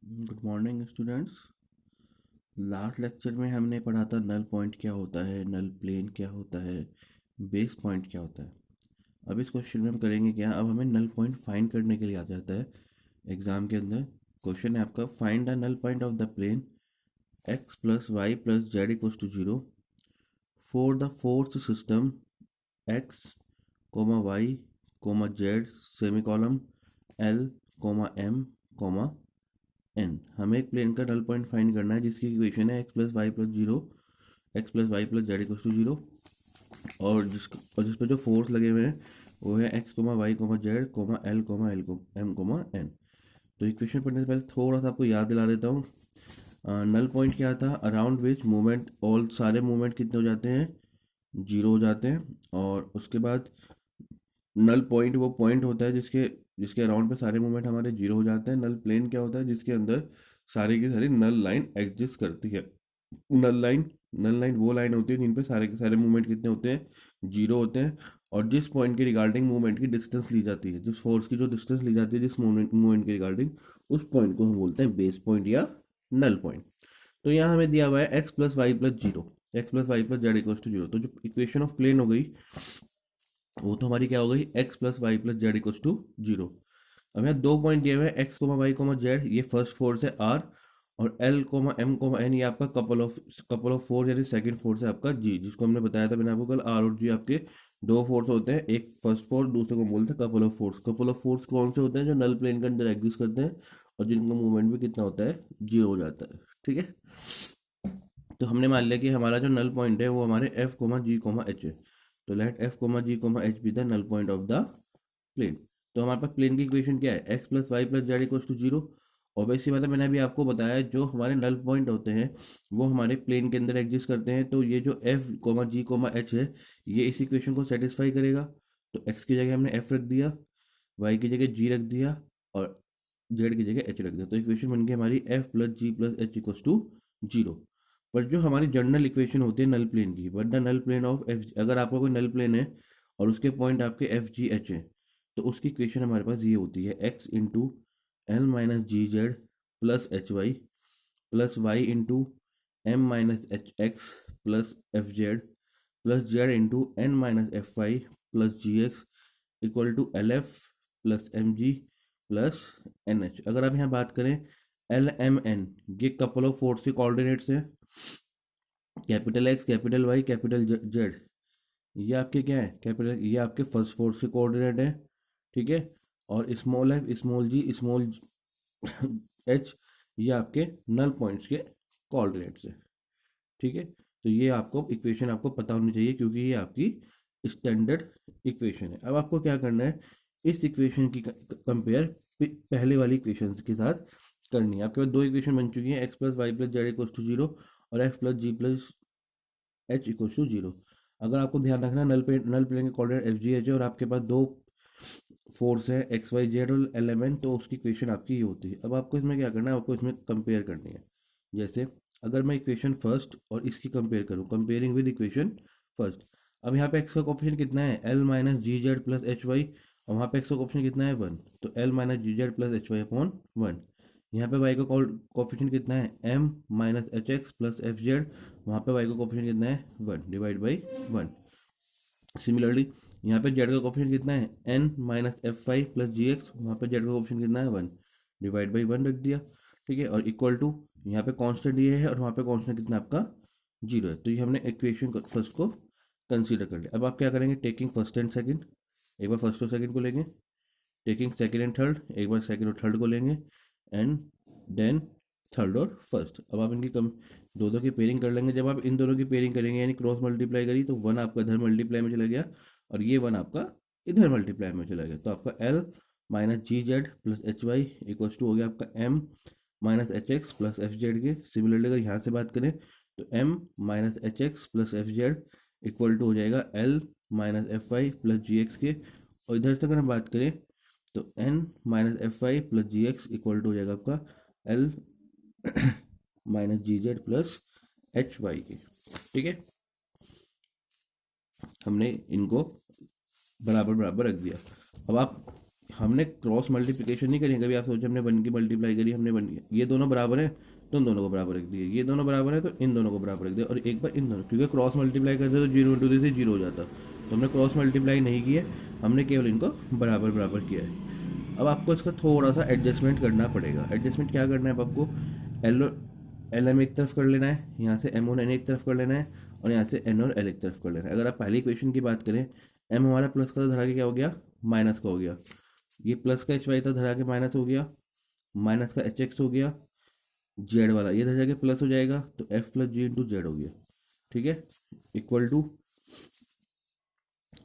Good morning students. Last lecture में हमने पढ़ा था नल पॉइंट क्या होता है, नल प्लेन क्या होता है, बेस पॉइंट क्या होता है। अब इस क्वेश्चन में हम करेंगे क्या, अब हमें नल पॉइंट फाइंड करने के लिए आ जाता है। एग्जाम के अंदर क्वेश्चन है आपका, find the null point of the plane x plus Y plus Z equals to zero for the fourth system x comma Y comma z semi column l comma M comma n. हमें एक plane का null point find करना है जिसकी equation है x plus Y plus zero, x plus Y plus z equal to zero, और जिस पे जो फोर्स लगे हुए हैं वो है x comma Y comma z comma l comma l को एम कोमा एन। तो इक्वेशन पढ़ने से पहले थोड़ा सा आपको याद दिला देता हूँ। नल पॉइंट क्या था, अराउंड विच मूवमेंट ऑल सारे मूवमेंट कितने हो जाते हैं, जीरो हो जाते हैं। और उसके बाद नल पॉइंट वो पॉइंट होता है जिसके जिसके अराउंड पे सारे मूवमेंट हमारे जीरो हो जाते हैं। नल प्लेन क्या होता है, जिसके अंदर सारी की सारी नल लाइन एग्जिस्ट करती है। नल लाइन नल लाइन वो लाइन होती है जिन पे सारे के सारे मूवमेंट कितने होते हैं, जीरो होते हैं। और जिस पॉइंट के रिगार्डिंग मूवमेंट की डिस्टेंस ली जाती है, जिस फोर्स की जो डिस्टेंस ली जाती है जिस मूवमेंट के रिगार्डिंग, उस पॉइंट को हम बोलते हैं बेस पॉइंट या नल पॉइंट। तो यहाँ हमें दिया हुआ है x plus Y plus zero, x plus Y plus Z equals to zero. तो जो इक्वेशन ऑफ प्लेन हो गई वो तो हमारी क्या हो गई, X plus Y plus Z equals to zero. अब यहाँ दो पॉइंट दिए हुए हैं, X comma Y comma Z, ये फर्स्ट फोर्स है आर, और L comma M comma N, ये आपका कपल ऑफ फोर्स यानी सेकंड फोर्स है आपका जी, जिसको हमने बताया था मैंने आपको कल। आर और जी आपके दो फोर्स होते हैं, एक फर्स्ट फोर्स, दूसरे को बोलते हैं couple of force. Couple of force कौन से होते हैं, जो नल प्लेन के अंदर एग्जिस्ट करते हैं और जिनका मूवमेंट भी कितना होता है, जीरो हो जाता है। ठीक है, तो हमने मान लिया कि हमारा जो नल पॉइंट है वो हमारे F comma G comma H है। तो let F comma G comma H be the null point of the plane. तो हमारे पास प्लेन की इक्वेशन क्या है, x plus Y plus Z equals to zero. और वैसी बात है, मैंने अभी आपको बताया जो हमारे नल पॉइंट होते हैं वो हमारे प्लेन के अंदर एग्जिस्ट करते हैं। तो ये जो F comma G comma H है ये इस इक्वेशन को सेटिस्फाई करेगा। तो एक्स की जगह हमने एफ रख दिया, वाई की जगह जी रख दिया, और जेड की जगह एच रख दिया। तो इक्वेशन बन गई हमारी F plus ji plus H equals to zero. पर जो हमारी जनरल इक्वेशन होती है नल प्लेन की, but the null plane of F, अगर आपका कोई नल प्लेन है और उसके पॉइंट आपके एफ जी एच है, तो उसकी इक्वेशन हमारे पास ये होती है X into L minus ji Z plus H Y plus Y into M minus H x plus F Z plus Z into N minus F Y plus ji x equal to L F plus M G plus N H. अगर आप यहाँ बात करें L M N, ये couple of force के coordinates हैं, capital X capital Y capital Z, ये आपके क्या है, कैपिटल, ये आपके फर्स्ट फोर्स के कोऑर्डिनेट है। ठीक है, और स्मॉल एफ स्मॉल जी स्मॉल एच, ये आपके नल पॉइंट्स के कोऑर्डिनेट्स है। ठीक है, तो ये आपको इक्वेशन आपको पता होनी चाहिए क्योंकि ये आपकी स्टैंडर्ड इक्वेशन है। अब आपको क्या करना है, इस इक्वेशन की कंपेयर पहले वाली इक्वेशन के साथ करनी है। आपके पास दो इक्वेशन बन चुकी है, x plus Y plus Z equals to zero और f plus ji plus H equals to zero. अगर आपको ध्यान रखना, नल प्लेन के कोऑर्डिनेट एफ जी एच है और आपके पास दो फोर्स है एक्स वाई जेड और एल एम एन, तो उसकी इक्वेशन आपकी ये होती है। अब आपको इसमें क्या करना है, आपको इसमें कंपेयर करनी है। जैसे अगर मैं इक्वेशन फर्स्ट और इसकी कंपेयर करूँ, कंपेयरिंग विद इक्वेशन फर्स्ट। अब यहाँ पे एक्स का कोफिशिएंट कितना है, एल माइनस जी जेड प्लस एच वाई, और वहाँ पे एक्स का कोफिशिएंट कितना है, वन। तो एल माइनस जी Z plus H y upon one. यहाँ पे वाई का कोफिशिएंट कितना है, m minus H x plus F z, वहाँ पे वाई का कोफिशिएंट कितना है, one divide by one. Similarly यहाँ पे जेड का कोफिशिएंट कितना है, n minus f five plus जी एक्स, वहाँ पे जेड का कोफिशिएंट कितना है, वन डिवाइड बाई वन रख दिया। ठीक है, और इक्वल टू यहाँ पे कांस्टेंट ये है और वहाँ पे कांस्टेंट कितना आपका, जीरो है। तो ये हमने इक्वेशन फर्स्ट को कंसीडर कर लिया। अब आप क्या करेंगे, टेकिंग फर्स्ट एंड सेकंड, एक बार फर्स्ट और सेकंड को लेंगे, टेकिंग सेकंड एंड थर्ड, एक बार सेकंड और थर्ड को लेंगे, एंड देन थर्ड और फर्स्ट। अब आप इनकी कम दो दो की पेयरिंग कर लेंगे। जब आप इन दोनों की पेयरिंग करेंगे यानी क्रॉस मल्टीप्लाई करी, तो वन आपका इधर मल्टीप्लाई में चला गया और ये वन आपका इधर मल्टीप्लाई में चला गया। तो आपका l minus ji Z plus H y equals to हो गया आपका m minus H x plus F z के। सिमिलरली अगर यहाँ से बात करें तो m minus H x plus F z equal to हो जाएगा L minus F Y plus जी एक्स के। और इधर से अगर हम बात करें तो n minus F Y plus ji x equal to हो जाएगा आपका एल माइनस जी जेड प्लस एच वाई के। ठीक है, हमने इनको बराबर बराबर रख दिया। अब आप हमने क्रॉस मल्टीप्लिकेशन नहीं करी। कभी आप सोचे हमने 1 की मल्टीप्लाई करी, हमने 1 ये दोनों बराबर है तो इन दोनों को बराबर रख दिए, ये दोनों बराबर है तो इन दोनों को बराबर रख दिया, और एक बार इन दोनों, क्योंकि क्रॉस मल्टीप्लाई करते तो 0 इंटू से 0 हो जाता, तो हमने क्रॉस मल्टीप्लाई नहीं किया, हमने केवल इनको बराबर बराबर किया है। अब आपको इसका थोड़ा सा एडजस्टमेंट करना पड़ेगा। एडजस्टमेंट क्या करना है, अब आपको एल एम एक तरफ कर लेना है, यहाँ से एम और एन एक तरफ कर लेना है, और यहाँ से एन और एल एक तरफ कर लेना है। अगर आप पहली इक्वेशन की बात करें, एम हमारा प्लस का धरा के क्या हो गया, माइनस का हो गया, ये प्लस का एच वाई था धरा के माइनस हो गया, माइनस का एच एक्स हो गया, जेड वाला ये धरा के प्लस हो जाएगा, तो F plus G into Z हो गया, ठीक है, equal to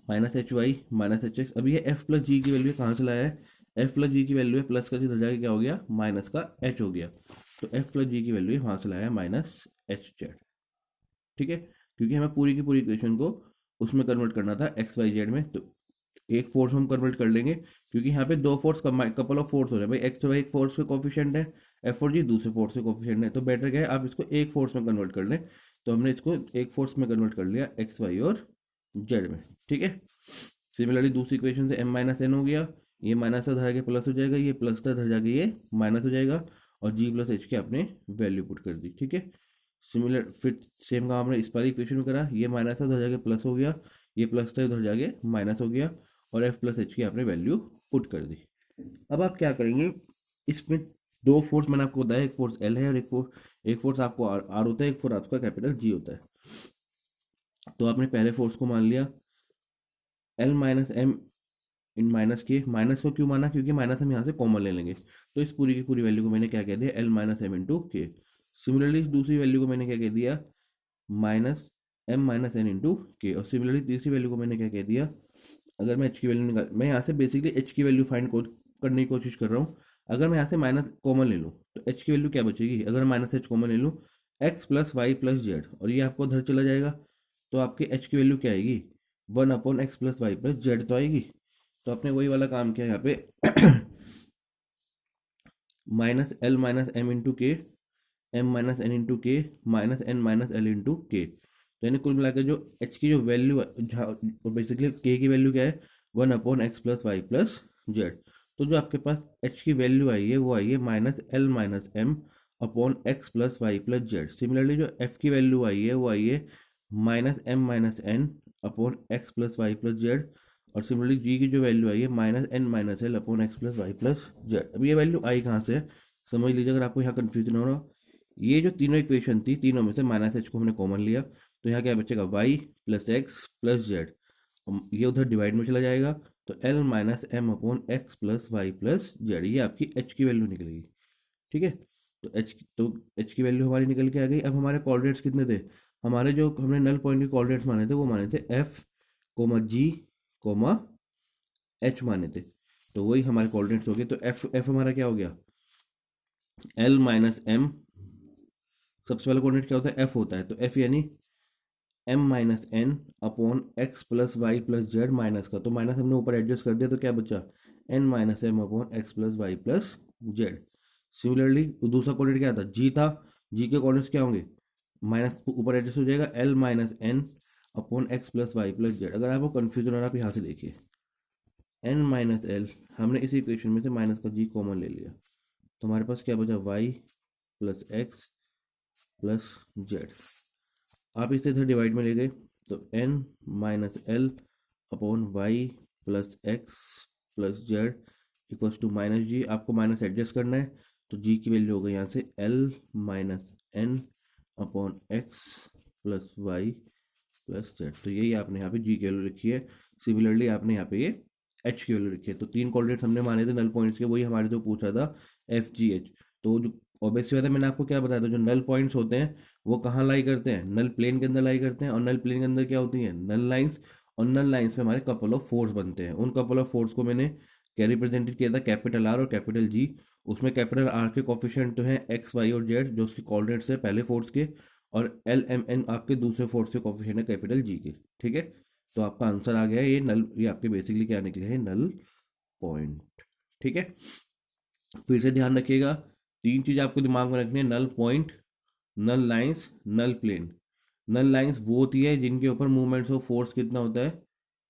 minus H Y minus H X. अब ये एफ प्लस जी की वैल्यू कहाँ से लाया है, एफ प्लस जी की वैल्यू है प्लस का जी धरा के क्या हो गया, माइनस का एच हो गया, तो एफ प्लस जी की वैल्यू वहाँ से लाया है माइनस एच जेड, ठीक है, क्योंकि हमें पूरी की पूरी इक्वेशन को उसमें कन्वर्ट करना था एक्स वाई जेड में, तो एक फोर्स हम कन्वर्ट कर लेंगे, क्योंकि यहाँ पे दो फोर्स कपल ऑफ फोर्स हो रहे हैं भाई, एक्स वाई एक फोर्स के कोफिशिएंट है, एफ और जी दूसरे फोर्स के कोफिशिएंट है, तो बेटर क्या है आप इसको एक फोर्स में कन्वर्ट कर लें, तो हमने इसको एक फोर्स में कन्वर्ट कर लिया एक्स वाई और जेड में, ठीक है। सिमिलरली दूसरी इक्वेशन से एम माइनस एन हो गया, ये माइनस का धरा के प्लस हो जाएगा, ये प्लस का धरा जाके ये माइनस हो जाएगा, और जी प्लस एच की आपने वैल्यू पुट कर दी, ठीक है। सिमिलर फिर सेम काम हमने इस वाली इक्वेशन में करा, ये माइनस था उधर जाके प्लस हो गया, ये प्लस था उधर जाके माइनस हो गया, और एफ प्लस एच की आपने वैल्यू पुट कर दी। अब आप क्या करेंगे, इसमें दो फोर्स मैंने आपको बताया, एक फोर्स एल है और एक फोर्स आपको आर होता है, एक फोर्स आपका कैपिटल जी होता है। तो आपने पहले फोर्स को मान लिया एल माइनस एम इन माइनस के, माइनस को क्यों माना, क्योंकि माइनस हम यहाँ से कॉमन ले लेंगे, तो इस पूरी की पूरी वैल्यू को मैंने क्या कह दिया, L minus M into K. Similarly दूसरी वैल्यू को मैंने क्या कह दिया, minus M minus N into K, और सिमिलरली तीसरी वैल्यू को मैंने क्या कह दिया, अगर मैं एच की वैल्यू निकाल, मैं यहाँ से बेसिकली एच की वैल्यू फाइंड करने की कोशिश कर रहा हूँ। अगर मैं यहाँ से माइनस कॉमन ले लूँ तो एच की वैल्यू क्या बचेगी, अगर माइनस एच कॉमन ले लूँ, X plus Y plus Z, और ये आपको उधर चला जाएगा, तो आपके एच की वैल्यू क्या आएगी, 1/x+y प्लस जेड तो आएगी। तो आपने वही वाला काम किया यहाँ पे minus L minus M into K, M minus N into K, minus N minus L into K, तो यानी कुल मिलाकर जो एच की जो वैल्यू है, बेसिकली के की वैल्यू क्या है, 1/x+y प्लस जेड। तो जो आपके पास एच की वैल्यू आई है वो आई है minus L minus M upon X plus Y plus Z. Similarly जो एफ की वैल्यू आई है वो आई है minus M minus N upon X plus Y plus Z, और सिमिलरली जी की जो वैल्यू आई है minus N minus L upon X plus Y plus Z. अब ये वैल्यू आई कहाँ से है समझ लीजिए, अगर आपको यहाँ कन्फ्यूजन हो रहा, ये जो तीनों इक्वेशन थी, तीनों में से माइनस एच को हमने कॉमन लिया, तो यहाँ क्या बचेगा, Y plus x plus Z, ये उधर डिवाइड में चला जाएगा, तो L minus M upon X plus Y plus Z, ये आपकी एच की वैल्यू निकलेगी, ठीक है। तो एच की वैल्यू हमारी निकल के आ गई। अब हमारे कोऑर्डिनेट्स कितने थे, हमारे जो हमने नल पॉइंट के कोऑर्डिनेट्स माने थे वो माने थे F comma G comma H माने थे, तो वही हमारे कोऑर्डिनेट्स हो गए। तो एफ हमारा क्या हो गया, एल माइनस एम, सबसे पहला कोऑर्डिनेट क्या होता है, एफ होता है, तो एफ यानी M minus N upon X plus Y plus Z minus का, तो माइनस हमने ऊपर एडजस्ट कर दिया, तो क्या बचा, N minus M upon X plus Y plus Z. Similarly दूसरा कोऑर्डिनेट क्या था, जी था, जी के कोऑर्डिनेट्स क्या होंगे, माइनस ऊपर एडजस्ट हो जाएगा, L minus N upon X plus Y plus Z. अगर आपको कन्फ्यूजन हो रहा है आप यहाँ से देखिए, एन माइनस एल, हमने इसी इक्वेशन में से माइनस का जी कॉमन ले लिया, तो हमारे पास क्या बचा, y plus x plus z. आप इसे इधर डिवाइड में ले गए, तो n minus L upon y plus x plus Z equals to minus g, आपको माइनस एडजस्ट करना है, तो जी की वैल्यू हो गई यहाँ से L minus N upon X plus Y plus Z, तो यही आपने यहाँ पे जी की वैल्यू लिखी है। सिमिलरली आपने यहाँ पे ये एच की वैल्यू लिखी है। तो तीन कोऑर्डिनेट्स हमने माने थे नल पॉइंट्स के, वही हमारे जो पूछा था एफ जी एच। तो जो ऑब्वियसली बात है, मैंने आपको क्या बताया था, जो नल पॉइंट्स होते हैं वो कहाँ लाई करते हैं, नल प्लेन के अंदर लाई करते हैं, और नल प्लेन के अंदर क्या होती हैं, नल लाइंस, और नल लाइंस में हमारे कपल ऑफ फोर्स बनते हैं। उन कपल ऑफ फोर्स को मैंने क्या रिप्रेजेंटेड किया था, कैपिटल आर और कैपिटल जी। उसमें कैपिटल आर के कोफिशिएंट तो हैं एक्स वाई और जेड, जो उसके कोऑर्डिनेट्स है पहले फोर्स के, और एल एम एन आपके दूसरे फोर्स के कोफिशिएंट है कैपिटल जी के, ठीक है। तो आपका आंसर आ गया है, ये नल, ये आपके बेसिकली क्या निकले हैं, नल पॉइंट, ठीक है। फिर से ध्यान रखिएगा, तीन चीज़ आपको दिमाग में रखनी है, नल पॉइंट, नल लाइंस, नल प्लेन। नल लाइंस वो होती है जिनके ऊपर मूवमेंट्स ऑफ फोर्स कितना होता है,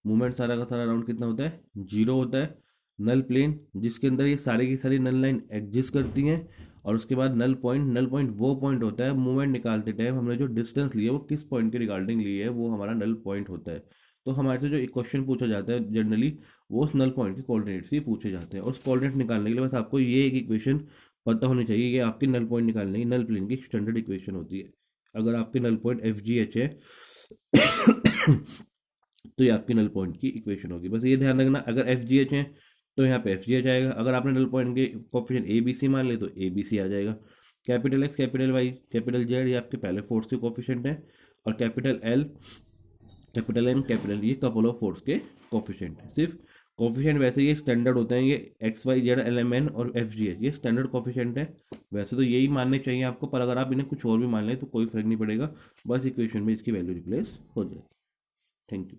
मूवमेंट सारा का सारा राउंड कितना होता है, जीरो होता है। नल प्लेन जिसके अंदर ये सारी की सारी नल लाइन एग्जिस्ट करती हैं, और उसके बाद नल पॉइंट वो पॉइंट होता है मूवमेंट निकालते टाइम हमने जो डिस्टेंस ली है वो किस पॉइंट के रिगार्डिंग ली है, वो हमारा नल पॉइंट होता है। तो हमारे से जो एक क्वेश्चन पूछा जाता है जनरली वो उस नल पॉइंट के कोऑर्डिनेट्स ही पूछे जाते हैं। उस कोऑर्डिनेट निकालने के लिए बस आपको ये एक इक्वेशन पता होनी चाहिए, ये आपकी नल पॉइंट निकालने की नल प्लेन की स्टैंडर्ड इक्वेशन होती है। अगर आपके नल पॉइंट एफ जी एच है तो ये आपकी नल पॉइंट की इक्वेशन होगी। बस ये ध्यान रखना, अगर एफ जी एच है तो यहाँ पे एफ जी एच आएगा। अगर आपने नल पॉइंट के कोफिशिएंट ए बी सी मान ले तो ए बी सी आ जाएगा। Capital X, capital Y, capital Z ये आपके पहले फोर्स के कोफिशिएंट हैं, और capital L, capital M, capital ये कपल ऑफ फोर्स के कोफिशिएंट हैं। सिर्फ कोफिशिएंट वैसे ये स्टैंडर्ड होते हैं, ये X Y Z L M N और एफ जी एच ये स्टैंडर्ड कोफिशिएंट है। वैसे तो यही मानने चाहिए आपको, पर अगर आप इन्हें कुछ और भी मान लें तो कोई फर्क नहीं पड़ेगा, बस इक्वेशन में इसकी वैल्यू रिप्लेस हो जाएगी। Thank you.